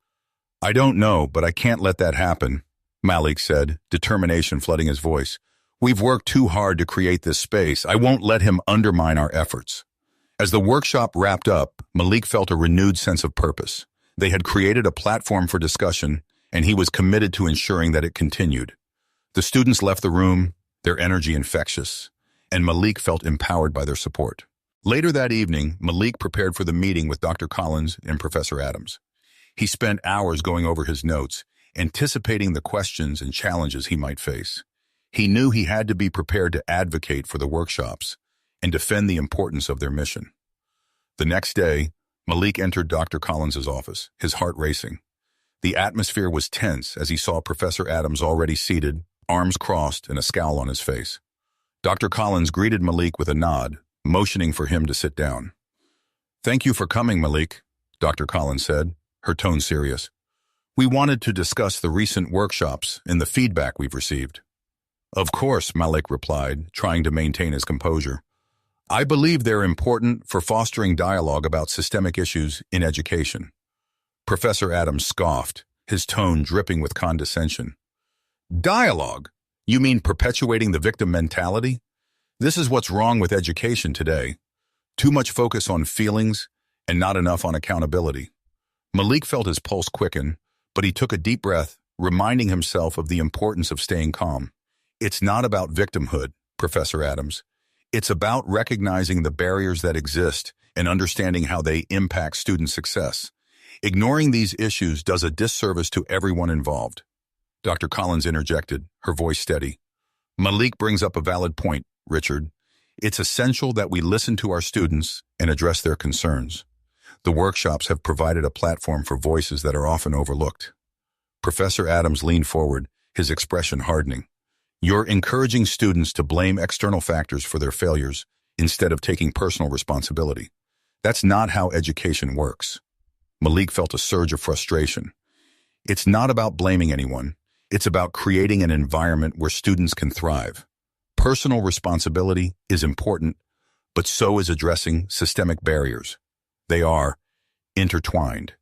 Speaker 1: "I don't know, but I can't let that happen," Malik said, determination flooding his voice. "We've worked too hard to create this space. I won't let him undermine our efforts." As the workshop wrapped up, Malik felt a renewed sense of purpose. They had created a platform for discussion, and he was committed to ensuring that it continued. The students left the room, their energy infectious, and Malik felt empowered by their support. Later that evening, Malik prepared for the meeting with Dr. Collins and Professor Adams. He spent hours going over his notes, anticipating the questions and challenges he might face. He knew he had to be prepared to advocate for the workshops and defend the importance of their mission. The next day, Malik entered Dr. Collins's office, his heart racing. The atmosphere was tense as he saw Professor Adams already seated, arms crossed and a scowl on his face. Dr. Collins greeted Malik with a nod, motioning for him to sit down. "Thank you for coming, Malik," Dr. Collins said, her tone serious. "We wanted to discuss the recent workshops and the feedback we've received." "Of course," Malik replied, trying to maintain his composure. "I believe they're important for fostering dialogue about systemic issues in education." Professor Adams scoffed, his tone dripping with condescension. "Dialogue? You mean perpetuating the victim mentality? This is what's wrong with education today. Too much focus on feelings and not enough on accountability." Malik felt his pulse quicken, but he took a deep breath, reminding himself of the importance of staying calm. "It's not about victimhood, Professor Adams. It's about recognizing the barriers that exist and understanding how they impact student success. Ignoring these issues does a disservice to everyone involved." Dr. Collins interjected, her voice steady. "Malik brings up a valid point, Richard. It's essential that we listen to our students and address their concerns. The workshops have provided a platform for voices that are often overlooked." Professor Adams leaned forward, his expression hardening. "You're encouraging students to blame external factors for their failures instead of taking personal responsibility. That's not how education works." Malik felt a surge of frustration. "It's not about blaming anyone. It's about creating an environment where students can thrive. Personal responsibility is important, but so is addressing systemic barriers. They are intertwined."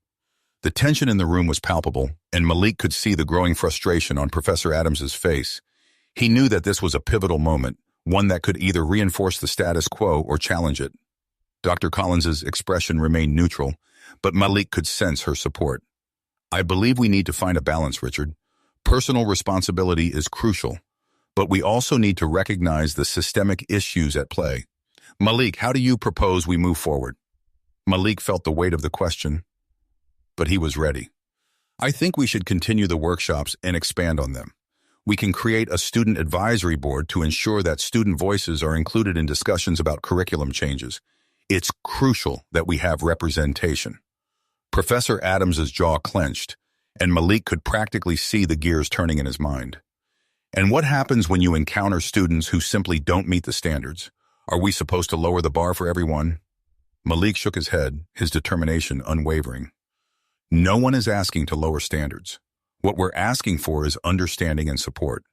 Speaker 1: The tension in the room was palpable, and Malik could see the growing frustration on Professor Adams's face. He knew that this was a pivotal moment, one that could either reinforce the status quo or challenge it. Dr. Collins's expression remained neutral, but Malik could sense her support. "I believe we need to find a balance, Richard. Personal responsibility is crucial, but we also need to recognize the systemic issues at play. Malik, how do you propose we move forward?" Malik felt the weight of the question, but he was ready. "I think we should continue the workshops and expand on them. We can create a student advisory board to ensure that student voices are included in discussions about curriculum changes. It's crucial that we have representation." Professor Adams's jaw clenched, and Malik could practically see the gears turning in his mind. "And what happens when you encounter students who simply don't meet the standards? Are we supposed to lower the bar for everyone?" Malik shook his head, his determination unwavering. "No one is asking to lower standards. What we're asking for is understanding and support.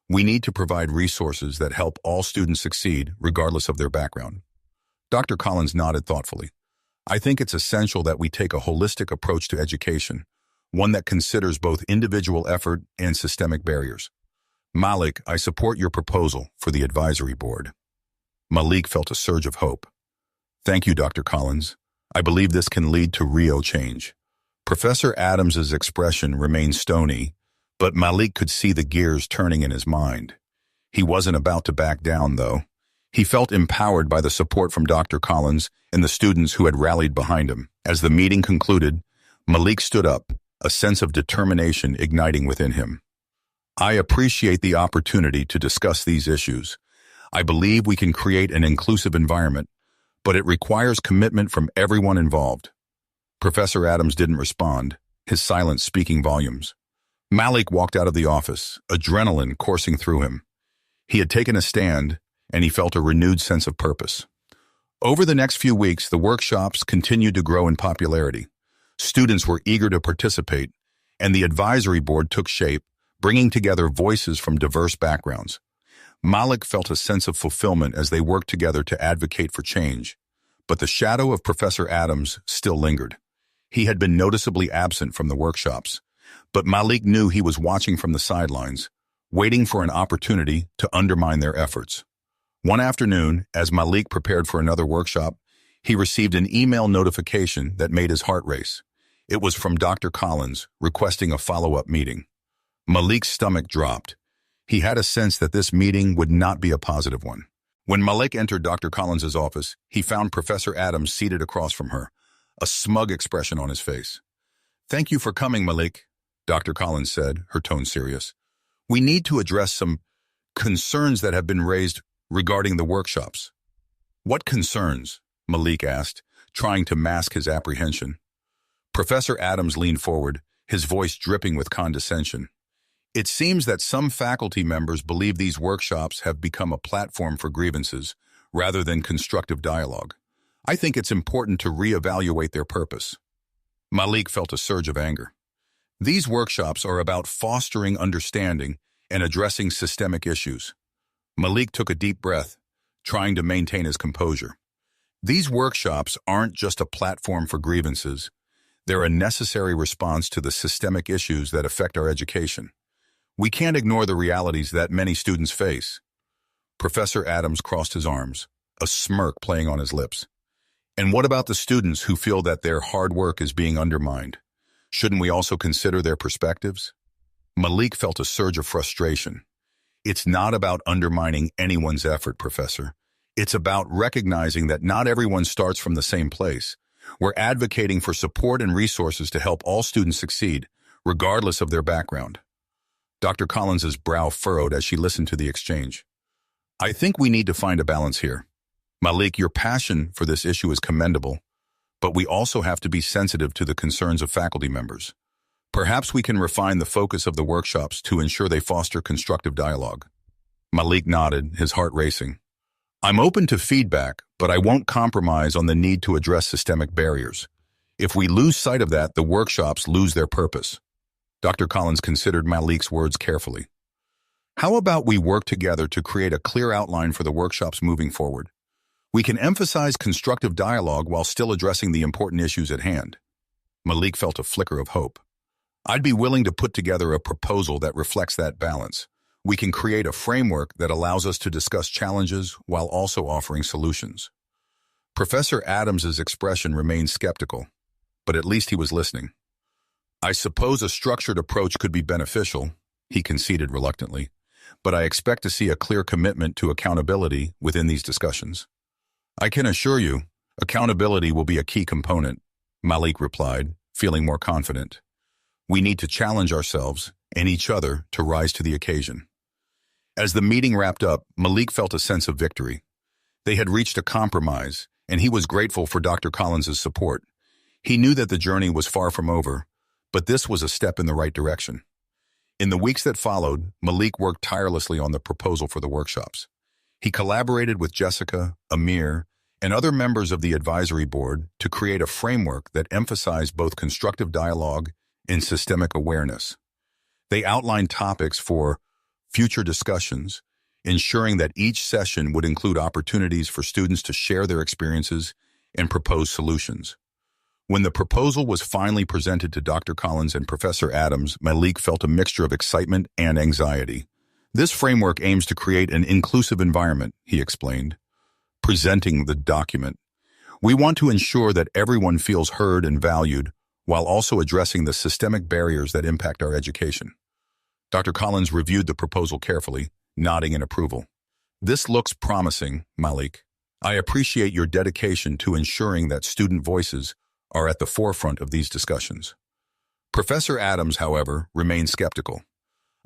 Speaker 1: We need to provide resources that help all students succeed, regardless of their background." Dr. Collins nodded thoughtfully. "I think it's essential that we take a holistic approach to education, one that considers both individual effort and systemic barriers. Malik, I support your proposal for the advisory board." Malik felt a surge of hope. "Thank you, Dr. Collins. I believe this can lead to real change." Professor Adams's expression remained stony, but Malik could see the gears turning in his mind. He wasn't about to back down, though. He felt empowered by the support from Dr. Collins and the students who had rallied behind him. As the meeting concluded, Malik stood up, a sense of determination igniting within him. "I appreciate the opportunity to discuss these issues. I believe we can create an inclusive environment, but it requires commitment from everyone involved." Professor Adams didn't respond, his silence speaking volumes. Malik walked out of the office, adrenaline coursing through him. He had taken a stand, and he felt a renewed sense of purpose. Over the next few weeks, the workshops continued to grow in popularity. Students were eager to participate, and the advisory board took shape, bringing together voices from diverse backgrounds. Malik felt a sense of fulfillment as they worked together to advocate for change, but the shadow of Professor Adams still lingered. He had been noticeably absent from the workshops, but Malik knew he was watching from the sidelines, waiting for an opportunity to undermine their efforts. One afternoon, as Malik prepared for another workshop, he received an email notification that made his heart race. It was from Dr. Collins, requesting a follow-up meeting. Malik's stomach dropped. He had a sense that this meeting would not be a positive one. When Malik entered Dr. Collins's office, he found Professor Adams seated across from her, a smug expression on his face. "Thank you for coming, Malik," Dr. Collins said, her tone serious. "We need to address some concerns that have been raised regarding the workshops." "What concerns?" Malik asked, trying to mask his apprehension. Professor Adams leaned forward, his voice dripping with condescension. "It seems that some faculty members believe these workshops have become a platform for grievances, rather than constructive dialogue. I think it's important to reevaluate their purpose. Malik felt a surge of anger. These workshops are about fostering understanding and addressing systemic issues. Malik took a deep breath, trying to maintain his composure. These workshops aren't just a platform for grievances. They're a necessary response to the systemic issues that affect our education. We can't ignore the realities that many students face. Professor Adams crossed his arms, a smirk playing on his lips. And what about the students who feel that their hard work is being undermined? Shouldn't we also consider their perspectives? Malik felt a surge of frustration. It's not about undermining anyone's effort, Professor. It's about recognizing that not everyone starts from the same place. We're advocating for support and resources to help all students succeed, regardless of their background. Dr. Collins's brow furrowed as she listened to the exchange. I think we need to find a balance here. Malik, your passion for this issue is commendable, but we also have to be sensitive to the concerns of faculty members. Perhaps we can refine the focus of the workshops to ensure they foster constructive dialogue. Malik nodded, his heart racing. I'm open to feedback, but I won't compromise on the need to address systemic barriers. If we lose sight of that, the workshops lose their purpose. Dr. Collins considered Malik's words carefully. How about we work together to create a clear outline for the workshops moving forward? We can emphasize constructive dialogue while still addressing the important issues at hand. Malik felt a flicker of hope. I'd be willing to put together a proposal that reflects that balance. We can create a framework that allows us to discuss challenges while also offering solutions. Professor Adams's expression remained skeptical, but at least he was listening. I suppose a structured approach could be beneficial, he conceded reluctantly, but I expect to see a clear commitment to accountability within these discussions. I can assure you, accountability will be a key component, Malik replied, feeling more confident. We need to challenge ourselves and each other to rise to the occasion. As the meeting wrapped up, Malik felt a sense of victory. They had reached a compromise, and he was grateful for Dr. Collins's support. He knew that the journey was far from over, but this was a step in the right direction. In the weeks that followed, Malik worked tirelessly on the proposal for the workshops. He collaborated with Jessica, Amir, and other members of the advisory board to create a framework that emphasized both constructive dialogue and systemic awareness. They outlined topics for future discussions, ensuring that each session would include opportunities for students to share their experiences and propose solutions. When the proposal was finally presented to Dr. Collins and Professor Adams, Malik felt a mixture of excitement and anxiety. This framework aims to create an inclusive environment, he explained, presenting the document. We want to ensure that everyone feels heard and valued while also addressing the systemic barriers that impact our education. Dr. Collins reviewed the proposal carefully, nodding in approval. This looks promising, Malik. I appreciate your dedication to ensuring that student voices are at the forefront of these discussions. Professor Adams, however, remained skeptical.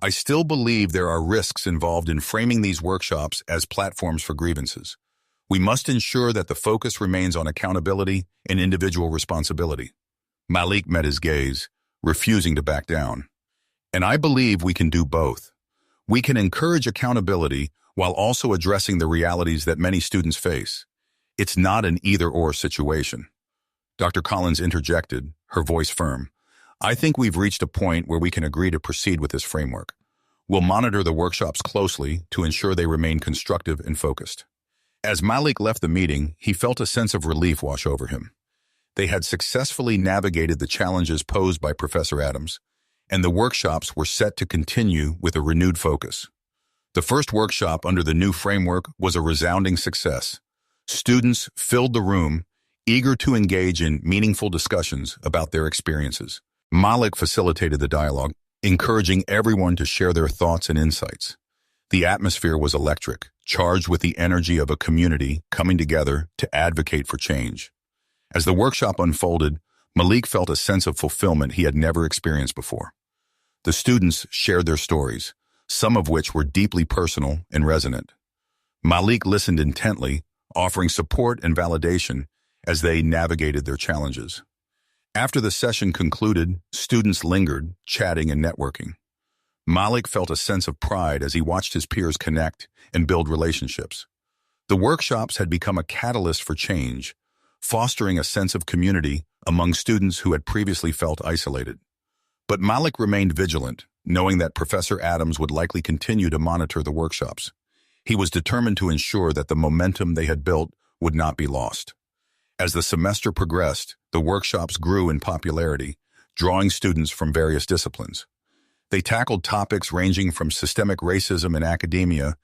Speaker 1: I still believe there are risks involved in framing these workshops as platforms for grievances. We must ensure that the focus remains on accountability and individual responsibility. Malik met his gaze, refusing to back down. And I believe we can do both. We can encourage accountability while also addressing the realities that many students face. It's not an either-or situation. Dr. Collins interjected, her voice firm. I think we've reached a point where we can agree to proceed with this framework. We'll monitor the workshops closely to ensure they remain constructive and focused. As Malik left the meeting, he felt a sense of relief wash over him. They had successfully navigated the challenges posed by Professor Adams, and the workshops were set to continue with a renewed focus. The first workshop under the new framework was a resounding success. Students filled the room, eager to engage in meaningful discussions about their experiences. Malik facilitated the dialogue, encouraging everyone to share their thoughts and insights. The atmosphere was electric, charged with the energy of a community coming together to advocate for change. As the workshop unfolded, Malik felt a sense of fulfillment he had never experienced before. The students shared their stories, some of which were deeply personal and resonant. Malik listened intently, offering support and validation as they navigated their challenges. After the session concluded, students lingered, chatting and networking. Malik felt a sense of pride as he watched his peers connect and build relationships. The workshops had become a catalyst for change, fostering a sense of community among students who had previously felt isolated. But Malik remained vigilant, knowing that Professor Adams would likely continue to monitor the workshops. He was determined to ensure that the momentum they had built would not be lost. As the semester progressed, the workshops grew in popularity, drawing students from various disciplines. They tackled topics ranging from systemic racism in academia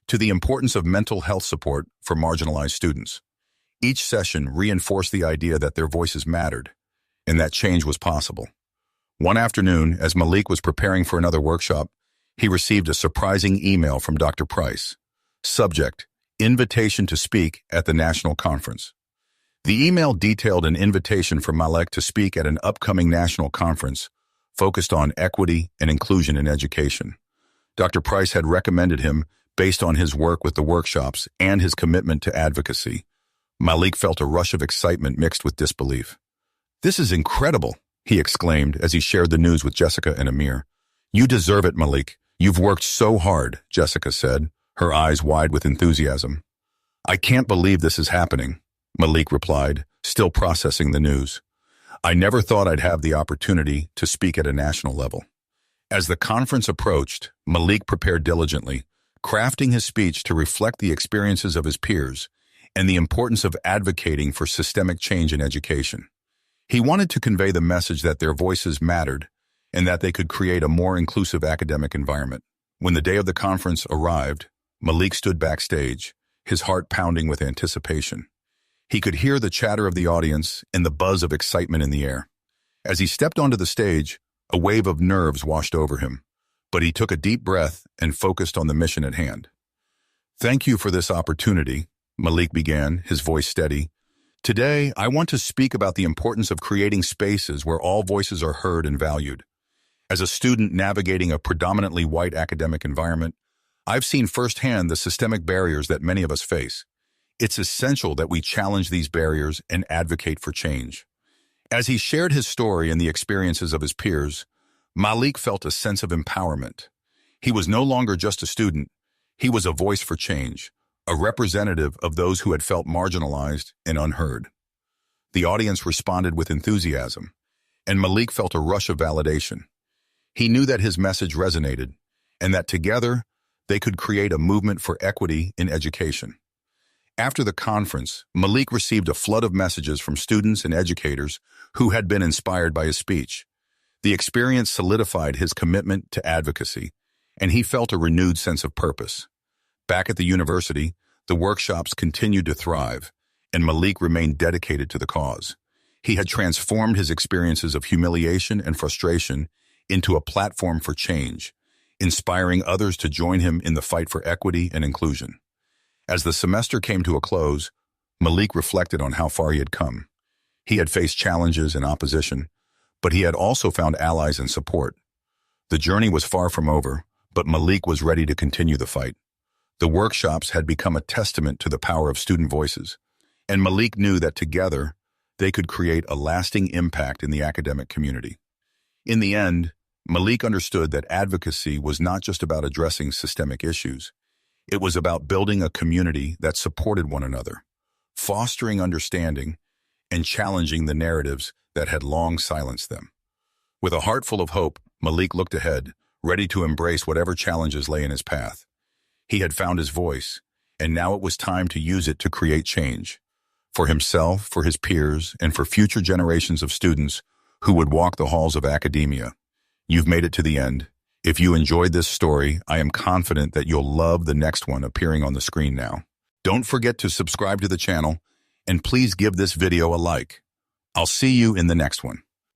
Speaker 1: to the importance of mental health support for marginalized students. Each session reinforced the idea that their voices mattered and that change was possible. One afternoon, as Malik was preparing for another workshop, he received a surprising email from Dr. Price. Subject: Invitation to speak at the national conference. The email detailed an invitation for Malik to speak at an upcoming national conference focused on equity and inclusion in education. Dr. Price had recommended him based on his work with the workshops and his commitment to advocacy. Malik felt a rush of excitement mixed with disbelief. "This is incredible," he exclaimed as he shared the news with Jessica and Amir. "You deserve it, Malik. You've worked so hard," Jessica said, her eyes wide with enthusiasm. "I can't believe this is happening," Malik replied, still processing the news. "I never thought I'd have the opportunity to speak at a national level." As the conference approached, Malik prepared diligently, crafting his speech to reflect the experiences of his peers and the importance of advocating for systemic change in education. He wanted to convey the message that their voices mattered and that they could create a more inclusive academic environment. When the day of the conference arrived, Malik stood backstage, his heart pounding with anticipation. He could hear the chatter of the audience and the buzz of excitement in the air. As he stepped onto the stage, a wave of nerves washed over him, but he took a deep breath and focused on the mission at hand. "Thank you for this opportunity," Malik began, his voice steady. "Today, I want to speak about the importance of creating spaces where all voices are heard and valued. As a student navigating a predominantly white academic environment, I've seen firsthand the systemic barriers that many of us face. It's essential that we challenge these barriers and advocate for change." As he shared his story and the experiences of his peers, Malik felt a sense of empowerment. He was no longer just a student. He was a voice for change, a representative of those who had felt marginalized and unheard. The audience responded with enthusiasm, and Malik felt a rush of validation. He knew that his message resonated, and that together they could create a movement for equity in education. After the conference, Malik received a flood of messages from students and educators who had been inspired by his speech. The experience solidified his commitment to advocacy, and he felt a renewed sense of purpose. Back at the university, the workshops continued to thrive, and Malik remained dedicated to the cause. He had transformed his experiences of humiliation and frustration into a platform for change, inspiring others to join him in the fight for equity and inclusion. As the semester came to a close, Malik reflected on how far he had come. He had faced challenges and opposition, but he had also found allies and support. The journey was far from over, but Malik was ready to continue the fight. The workshops had become a testament to the power of student voices, and Malik knew that together they could create a lasting impact in the academic community. In the end, Malik understood that advocacy was not just about addressing systemic issues. It was about building a community that supported one another, fostering understanding, and challenging the narratives that had long silenced them. With a heart full of hope, Malik looked ahead, ready to embrace whatever challenges lay in his path. He had found his voice, and now it was time to use it to create change, for himself, for his peers, and for future generations of students who would walk the halls of academia. You've made it to the end. If you enjoyed this story, I am confident that you'll love the next one appearing on the screen now. Don't forget to subscribe to the channel, and please give this video a like. I'll see you in the next one.